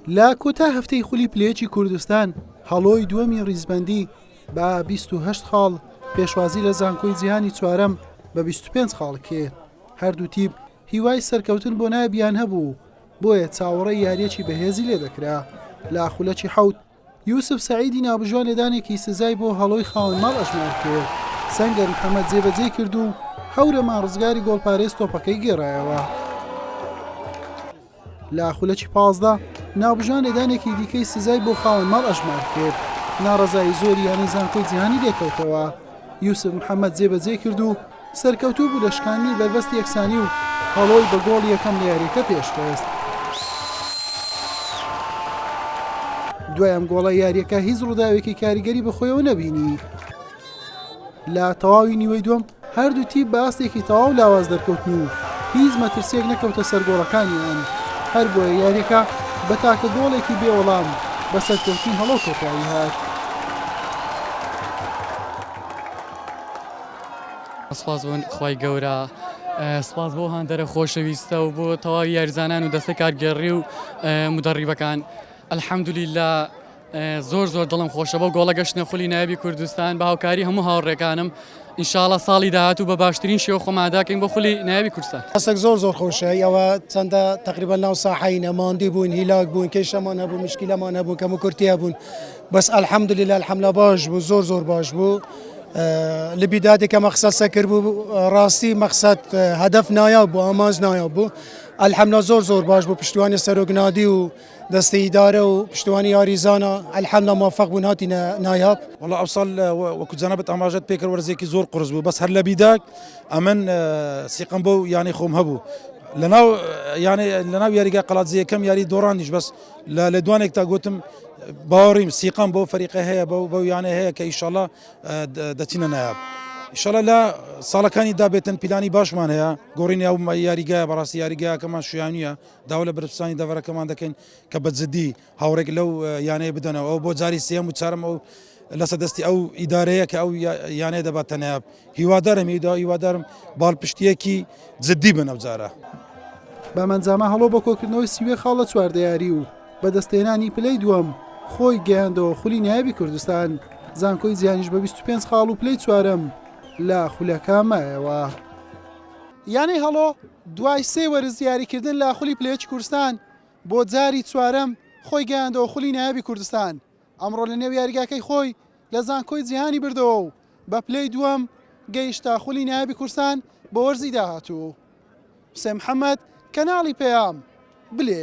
لا کۆتا هەفتەی خولی پلەیەکی کوردستان هەڵۆی دووەمی ڕیزبەندی بە 28 خاڵ پێشوازی لە زانکۆی جیهانی چوارەم بە 25 خاڵ کرد. هەردوو تیب هیوای سەرکەوتن بۆ نایبیان هەبوو، بۆیە چاوەڕێی یاریەکی بەهێزی لێ دەکرا. لە خولەکی حەوت یوسف سعیدی نابژوان لێدانێکی سزای بۆ هەڵۆی خاوەن ماڵ ئەژمار کرد. سەنگەر محەممەد جێبەجێ کرد و هەورە ماڕزگاری گۆڵپارێز تۆپەکەی گێڕایەوە. لە خولەکی 15 نابژوان لێدانێکی دیکەی سزای بۆ خاوەن ماڵ ئەژمار کرد. ناڕەزایی زۆری یانی زانکۆی جیهانی لێکەوتەوە. یوسف محەممەد جێبەجێ کرد و سەرکەوتوو بوو لە شکاندنی بەربەست یەکسانی و هەڵۆی بە گۆڵ یەکەم لە یاریەکە پێشکەست. دوایەم گۆڵە یاریەکە هیچ ڕووداوێکی کاریگەری بەخۆیەوە نەبینی. لە تەواوی نیوەی دووەم هەردوو تیب بە ئاستێکی تەواو لاواز دەرکەوتن و هیچ مەترسیەک نەکەوتە سەر گۆڵەکانیان. هەر بۆیە یاریەکە بە تاکە گۆڵێکی بێوەڵام بە سەرکەوتنی هەڵۆ کۆتایی هات. سپاس بۆ خوای گەورە، سپاس بۆ هاندەرە خۆشەویستە و بۆ تەواوی یاریزانان و دەستە کارگەڕی و مدەڕیبەکان. ئەلحەمدولیلا زۆر دڵم خۆشە بۆ گۆڵە گەشتنە خولی نایبی کوردستان بە هاوکاری هەموو هاوڕێکانم. ئینشاءڵڵا ساڵی داهاتوو بە باشترین شێوە خۆماداکەین بۆ خولی نایبی کوردستان. ئەسێک زۆر خۆشە، ئەوە چەندە تقریبا ناو ساحەینە ماندی بوون، هیلاک بوون، کێشەمان هەبوو، مشکیلەمان هەبوو، کەم و کورتی هەبوون، بەس ئەلحەمدولیلا الحەمدلە باش بوو، زۆر باش بوو. لە بیدادێکە مەقسەد سەکرد بوو، ڕاستی مەقسەد هەدەف نایاب بوو، ئامانج نایاب بوو. ئەلحەمدلە زۆر باش بوو، پشتیوانی سەرۆکنادی و دەستە ئیدارە و پشتیوانی یاریزانە ئەلحەمدلە موفق بوون هاتینە نایاب. والله ئەوساڵ وەکو جەنابەت ئاماژەت پێکرد وەرزێکی زۆر قورس بوو، بەس هەر لە بیداک ئەمن سیقم بۆ یانی خۆم هەبوو. لەناو یاریگا قەڵاتزیەکەم یاری دۆڕانیش، بەس لە دوانێک تا گوتم باوەڕیم سیقم بۆ فەریقە هەیە بەو یانە هەیە کە ئیشەڵڵا دەچینە نایاب. ئیشەڵڵا لە ساڵەکانی دابێتن پیلانی باشمان هەیە، گۆڕینی ئەو یاریگایە بەڕاستی یاریگایەکەمان شویانیە، داوا لە برپرسانی دەڤەرەکەمان دەکەین کە بەجددی هاوڕێک لەو یانەیە بدەنەوە. ئەو بۆ جاری سێم و چارم ئەو لەسەر دەستی ئەو ئیدارەیە کە ئەو یانەیە دەباتە نایاب. هیوادارم باڵپشتیەکی جددی بن ئەو جارە. بەمەنجامە هەڵۆ بە کۆکردنەوەی سیوێ خاڵ لە چواردەیاری و بەدەستێنانی پلەی دووەم خۆی گەیاندەوە خولی نایبی کوردستان. زانکۆی جیهانیش بە 25 خاڵ و پلەی چوارەم لە خولەکە مایەوە. یانەی هەڵۆ دوای سێ وەرز یاریکردن لە خولی پلەیەکی کوردستان بۆ جاری چوارەم خۆی گەیاندەوە خولی نایبی کوردستان. ئەمڕۆ لە نێو یاریگاکەی خۆی لە زانکۆی جیهانی بردەوە و بە پلەی دووەم گەیشتە خولی نایبی کوردستان بە وەرزی داهاتوو. حوسێن محەممەد، کەناڵی پێام بلێ.